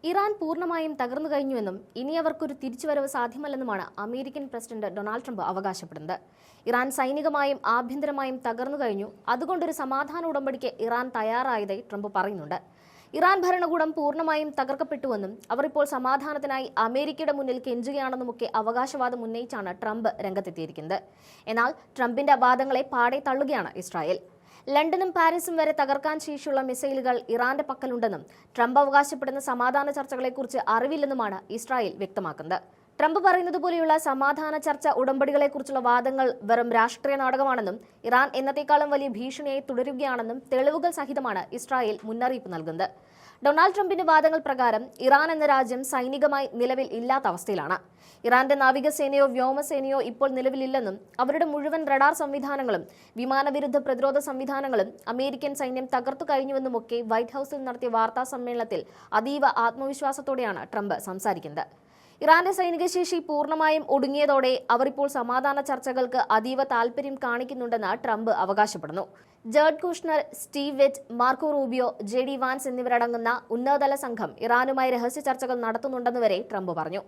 Iran പൂർണ്ണമായും തകർന്നു കഴിഞ്ഞുവെന്നും ഇനി അവർക്കൊരു തിരിച്ചുവരവ് സാധ്യമല്ലെന്നുമാണ് അമേരിക്കൻ പ്രസിഡന്റ് ഡൊണാൾഡ് ട്രംപ് അവകാശപ്പെടുന്നത്. ഇറാൻ സൈനികമായും ആഭ്യന്തരമായും തകർന്നു കഴിഞ്ഞു, അതുകൊണ്ടൊരു സമാധാന ഉടമ്പടിക്ക് ഇറാൻ തയ്യാറായതായി ട്രംപ് പറയുന്നുണ്ട്. ഇറാൻ ഭരണകൂടം പൂർണ്ണമായും തകർക്കപ്പെട്ടുവെന്നും അവർ ഇപ്പോൾ സമാധാനത്തിനായി അമേരിക്കയുടെ മുന്നിൽ കെഞ്ചുകയാണെന്നുമൊക്കെ അവകാശവാദം ഉന്നയിച്ചാണ് ട്രംപ് രംഗത്തെത്തിയിരിക്കുന്നത്. എന്നാൽ ട്രംപിന്റെ വാദങ്ങളെ പാടെ തള്ളുകയാണ് ഇസ്രായേൽ. ലണ്ടനും പാരീസും വരെ തകർക്കാൻ ശേഷിയുള്ള മിസൈലുകൾ ഇറാന്റെ പക്കലുണ്ടെന്നും ട്രംപ് അവകാശപ്പെടുന്ന സമാധാന ചർച്ചകളെക്കുറിച്ച് അറിവില്ലെന്നുമാണ് ഇസ്രായേൽ വ്യക്തമാക്കുന്നത്. ട്രംപ് പറയുന്നത് പോലെയുള്ള സമാധാന ചർച്ച ഉടമ്പടികളെക്കുറിച്ചുള്ള വാദങ്ങൾ വെറും രാഷ്ട്രീയ നാടകമാണെന്നും ഇറാൻ എന്നത്തേക്കാളും വലിയ ഭീഷണിയായി തുടരുകയാണെന്നും തെളിവുകൾ സഹിതമാണ് ഇസ്രായേൽ മുന്നറിയിപ്പ് നൽകുന്നത്. ഡൊണാൾഡ് ട്രംപിന്റെ വാദങ്ങൾ പ്രകാരം ഇറാൻ എന്ന രാജ്യം സൈനികമായി നിലവിൽ ഇല്ലാത്ത അവസ്ഥയിലാണ്. ഇറാന്റെ നാവികസേനയോ വ്യോമസേനയോ ഇപ്പോൾ നിലവിലില്ലെന്നും അവരുടെ മുഴുവൻ റഡാർ സംവിധാനങ്ങളും വിമാനവിരുദ്ധ പ്രതിരോധ സംവിധാനങ്ങളും അമേരിക്കൻ സൈന്യം തകർത്തു കഴിഞ്ഞുവെന്നുമൊക്കെ വൈറ്റ് ഹൌസിൽ നടത്തിയ വാർത്താ സമ്മേളനത്തിൽ അതീവ ആത്മവിശ്വാസത്തോടെയാണ് ട്രംപ് സംസാരിക്കുന്നത്. ഇറാന്റെ സൈനിക ശേഷി പൂർണ്ണമായും ഒടുങ്ങിയതോടെ അവർ ഇപ്പോൾ സമാധാന ചർച്ചകൾക്ക് അതീവ താൽപര്യം കാണിക്കുന്നുണ്ടെന്ന് ട്രംപ് അവകാശപ്പെടുന്നു. ജേർഡ് കുഷ്നർ, സ്റ്റീവ് വിറ്റ്, മാർക്കോ റൂബിയോ, JD വാൻസ് എന്നിവരടങ്ങുന്ന ഉന്നതതല സംഘം ഇറാനുമായി രഹസ്യ ചർച്ചകൾ നടത്തുന്നുണ്ടെന്ന് വരെ ട്രംപ് പറഞ്ഞു.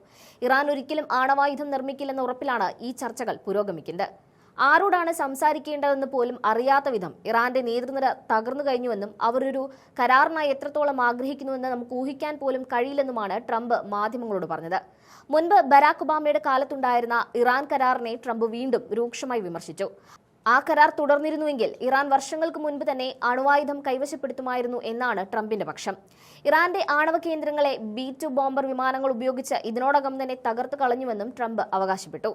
ഇറാൻ ഒരിക്കലും ആണവായുധം നിർമ്മിക്കില്ലെന്ന ഉറപ്പിലാണ് ഈ ചർച്ചകൾ പുരോഗമിക്കുന്നത്. ആരോടാണ് സംസാരിക്കേണ്ടതെന്ന് പോലും അറിയാത്ത വിധം ഇറാന്റെ നേതൃനിര തകർന്നു കഴിഞ്ഞുവെന്നും അവരൊരു കരാറിനായി എത്രത്തോളം ആഗ്രഹിക്കുന്നുവെന്ന് നമുക്ക് ഊഹിക്കാൻ പോലും കഴിയില്ലെന്നുമാണ് ട്രംപ് മാധ്യമങ്ങളോട് പറഞ്ഞത്. മുൻപ് ബരാക് ഒബാമയുടെ കാലത്തുണ്ടായിരുന്ന ഇറാൻ കരാറിനെ ട്രംപ് വീണ്ടും രൂക്ഷമായി വിമർശിച്ചു. ആ കരാർ തുടർന്നിരുന്നുവെങ്കിൽ ഇറാൻ വർഷങ്ങൾക്ക് മുൻപ് തന്നെ അണുവായുധം കൈവശപ്പെടുത്തുമായിരുന്നു എന്നാണ് ട്രംപിന്റെ പക്ഷം. ഇറാന്റെ ആണവ കേന്ദ്രങ്ങളെ B-2 ബോംബർ വിമാനങ്ങൾ ഉപയോഗിച്ച് ഇതിനോടകം തന്നെ തകർത്തു കളഞ്ഞുവെന്നും ട്രംപ് അവകാശപ്പെട്ടു.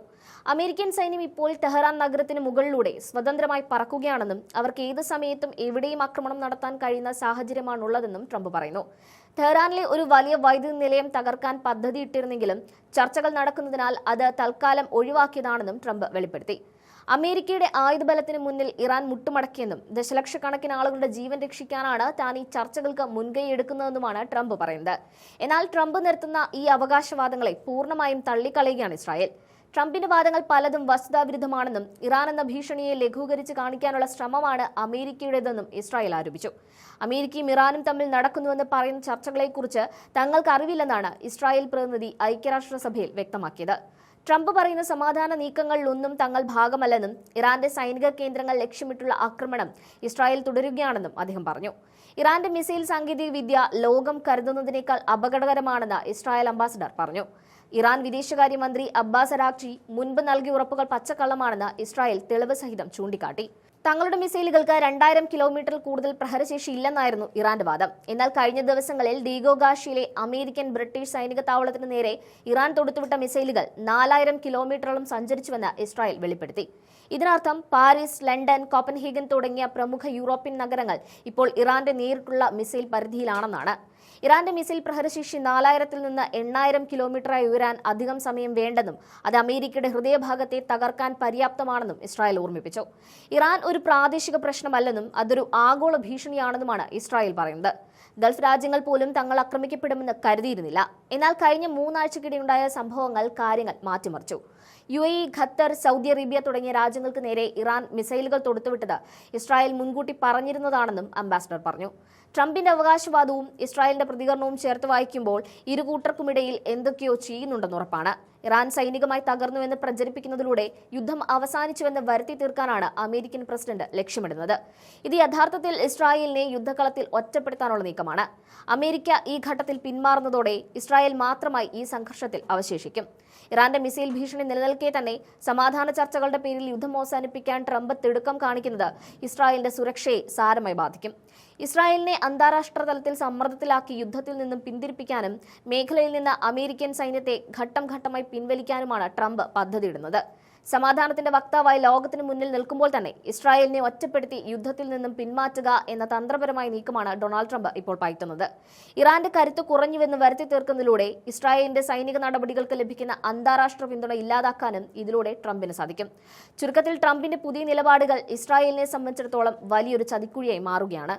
അമേരിക്കൻ സൈന്യം ഇപ്പോൾ ടെഹ്റാൻ നഗരത്തിന് മുകളിലൂടെ സ്വതന്ത്രമായി പറക്കുകയാണെന്നും അവർക്ക് ഏത് സമയത്തും എവിടെയും ആക്രമണം നടത്താൻ കഴിയുന്ന സാഹചര്യമാണുള്ളതെന്നും ട്രംപ് പറയുന്നു. ടെഹ്റാനിലെ ഒരു വലിയ വൈദ്യുതി നിലയം തകർക്കാൻ പദ്ധതിയിട്ടിരുന്നെങ്കിലും ചർച്ചകൾ നടക്കുന്നതിനാൽ അത് തൽക്കാലം ഒഴിവാക്കിയതാണെന്നും ട്രംപ് വെളിപ്പെടുത്തി. അമേരിക്കയുടെ ആയുധബലത്തിന് മുന്നിൽ ഇറാൻ മുട്ടുമടക്കിയെന്നും ദശലക്ഷക്കണക്കിന് ആളുകളുടെ ജീവൻ രക്ഷിക്കാനാണ് താൻ ഈ ചർച്ചകൾക്ക് മുൻകൈ എടുക്കുന്നതെന്നുമാണ് ട്രംപ് പറയുന്നത്. എന്നാൽ ട്രംപ് നിർത്തുന്ന ഈ അവകാശവാദങ്ങളെ പൂർണ്ണമായും തള്ളിക്കളയുകയാണ് ഇസ്രായേൽ. ട്രംപിന്റെ വാദങ്ങൾ പലതും വസ്തുതാവിരുദ്ധമാണെന്നും ഇറാൻ എന്ന ഭീഷണിയെ ലഘൂകരിച്ച് കാണിക്കാനുള്ള ശ്രമമാണ് അമേരിക്കയുടേതെന്നും ഇസ്രായേൽ ആരോപിച്ചു. അമേരിക്കയും ഇറാനും തമ്മിൽ നടക്കുന്നുവെന്ന് പറയുന്ന ചർച്ചകളെക്കുറിച്ച് തങ്ങൾക്ക് അറിവില്ലെന്നാണ് ഇസ്രായേൽ പ്രതിനിധി ഐക്യരാഷ്ട്രസഭയിൽ വ്യക്തമാക്കിയത്. ട്രംപ് പറയുന്ന സമാധാന നീക്കങ്ങളിലൊന്നും തങ്ങൾ ഭാഗമല്ലെന്നും ഇറാന്റെ സൈനിക കേന്ദ്രങ്ങൾ ലക്ഷ്യമിട്ടുള്ള ആക്രമണം ഇസ്രായേൽ തുടരുകയാണെന്നും അദ്ദേഹം പറഞ്ഞു. ഇറാന്റെ മിസൈൽ സാങ്കേതിക വിദ്യ ലോകം കരുതുന്നതിനേക്കാൾ അപകടകരമാണെന്ന് ഇസ്രായേൽ അംബാസഡർ പറഞ്ഞു. ഇറാൻ വിദേശകാര്യമന്ത്രി അബ്ബാസ് അരാഗ്ചി മുൻപ് നൽകിയ ഉറപ്പുകൾ പച്ചക്കള്ളമാണെന്ന് ഇസ്രായേൽ തെളിവ് സഹിതം ചൂണ്ടിക്കാട്ടി. തങ്ങളുടെ മിസൈലുകൾക്ക് 2000 കിലോമീറ്ററിൽ കൂടുതൽ പ്രഹരശേഷി ഇല്ലെന്നായിരുന്നു ഇറാന്റെ വാദം. എന്നാൽ കഴിഞ്ഞ ദിവസങ്ങളിൽ ഡീഗോഗാഷിയിലെ അമേരിക്കൻ ബ്രിട്ടീഷ് സൈനിക താവളത്തിന് നേരെ ഇറാൻ തൊടുത്തുവിട്ട മിസൈലുകൾ 4000 കിലോമീറ്ററോളം സഞ്ചരിച്ചുവെന്ന് ഇസ്രായേൽ വെളിപ്പെടുത്തി. ഇതിനർത്ഥം പാരീസ്, ലണ്ടൻ, കോപ്പൻഹേഗൻ തുടങ്ങിയ പ്രമുഖ യൂറോപ്യൻ നഗരങ്ങൾ ഇപ്പോൾ ഇറാന്റെ നേരിട്ടുള്ള മിസൈൽ പരിധിയിലാണെന്നാണ്. ഇറാന്റെ മിസൈൽ പ്രഹരശേഷി 4000-ൽ നിന്ന് 8000 കിലോമീറ്ററായി ഉയരാൻ അധികം സമയം വേണ്ടെന്നും അത് അമേരിക്കയുടെ ഹൃദയഭാഗത്തെ തകർക്കാൻ പര്യാപ്തമാണെന്നും ഇസ്രായേൽ ഓർമ്മിപ്പിച്ചു. ഇറാൻ ഒരു പ്രാദേശിക പ്രശ്നമല്ലെന്നും അതൊരു ആഗോള ഭീഷണിയാണെന്നുമാണ് ഇസ്രായേൽ പറയുന്നത്. ഗൾഫ് രാജ്യങ്ങൾ പോലും തങ്ങൾ ആക്രമിക്കപ്പെടുമെന്ന് കരുതിയിരുന്നില്ല. എന്നാൽ കഴിഞ്ഞ 3 ആഴ്ചക്കിടെയുണ്ടായ സംഭവങ്ങൾ കാര്യങ്ങൾ മാറ്റിമറിച്ചു. UAE, ഖത്തർ, സൗദി അറേബ്യ തുടങ്ങിയ രാജ്യങ്ങൾക്ക് നേരെ ഇറാൻ മിസൈലുകൾ തൊടുത്തുവിട്ടത് ഇസ്രായേൽ മുൻകൂട്ടി പറഞ്ഞിരുന്നതാണെന്നും അംബാസഡർ പറഞ്ഞു. ട്രംപിന്റെ അവകാശവാദവും ഇസ്രായേലിന്റെ പ്രതികരണവും ചേർത്ത് വായിക്കുമ്പോൾ ഇരു കൂട്ടർക്കുമിടയിൽ എന്തൊക്കെയോ ചെയ്യുന്നുണ്ടെന്ന് ഉറപ്പാണ്. ഇറാൻ സൈനികമായി തകർന്നുവെന്ന് പ്രചരിപ്പിക്കുന്നതിലൂടെ യുദ്ധം അവസാനിച്ചുവെന്ന് വരുത്തി തീർക്കാനാണ് അമേരിക്കൻ പ്രസിഡന്റ് ലക്ഷ്യമിടുന്നത്. ഇത് യഥാർത്ഥത്തിൽ ഇസ്രായേലിനെ യുദ്ധകളത്തിൽ ഒറ്റപ്പെടുത്താനുള്ള നീക്കമാണ്. അമേരിക്ക ഈ ഘട്ടത്തിൽ പിന്മാറുന്നതോടെ ഇസ്രായേൽ മാത്രമായി ഈ സംഘർഷത്തിൽ അവശേഷിക്കും. ഇറാന്റെ മിസൈൽ ഭീഷണി നിലനിൽക്കെ തന്നെ സമാധാന ചർച്ചകളുടെ പേരിൽ യുദ്ധം അവസാനിപ്പിക്കാൻ ട്രംപ് തിടുക്കം കാണിക്കുന്നത് ഇസ്രായേലിന്റെ സുരക്ഷയെ സാരമായി ബാധിക്കും. ഇസ്രായേലിനെ അന്താരാഷ്ട്ര തലത്തിൽ സമ്മർദ്ദത്തിലാക്കി യുദ്ധത്തിൽ നിന്നും പിന്തിരിപ്പിക്കാനും മേഖലയിൽ നിന്ന് അമേരിക്കൻ സൈന്യത്തെ ഘട്ടം ഘട്ടമായി പിൻവലിക്കാനുമാണ് ട്രംപ് പദ്ധതിയിടുന്നത്. സമാധാനത്തിന്റെ വക്താവായി ലോകത്തിന് മുന്നിൽ നിൽക്കുമ്പോൾ തന്നെ ഇസ്രായേലിനെ ഒറ്റപ്പെടുത്തി യുദ്ധത്തിൽ നിന്നും പിന്മാറ്റുക എന്ന തന്ത്രപരമായ നീക്കമാണ് ഡൊണാൾഡ് ട്രംപ് ഇപ്പോൾ പയറ്റുന്നത്. ഇറാന്റെ കരുത്ത് കുറഞ്ഞുവെന്ന് വരുത്തി തീർക്കുന്നതിലൂടെ ഇസ്രായേലിന്റെ സൈനിക നടപടികൾക്ക് ലഭിക്കുന്ന അന്താരാഷ്ട്ര പിന്തുണ ഇല്ലാതാക്കാനും ഇതിലൂടെ ട്രംപിന് സാധിക്കും. ചുരുക്കത്തിൽ ട്രംപിന്റെ പുതിയ നിലപാടുകൾ ഇസ്രായേലിനെ സംബന്ധിച്ചിടത്തോളം വലിയൊരു ചതിക്കുഴിയായി മാറുകയാണ്.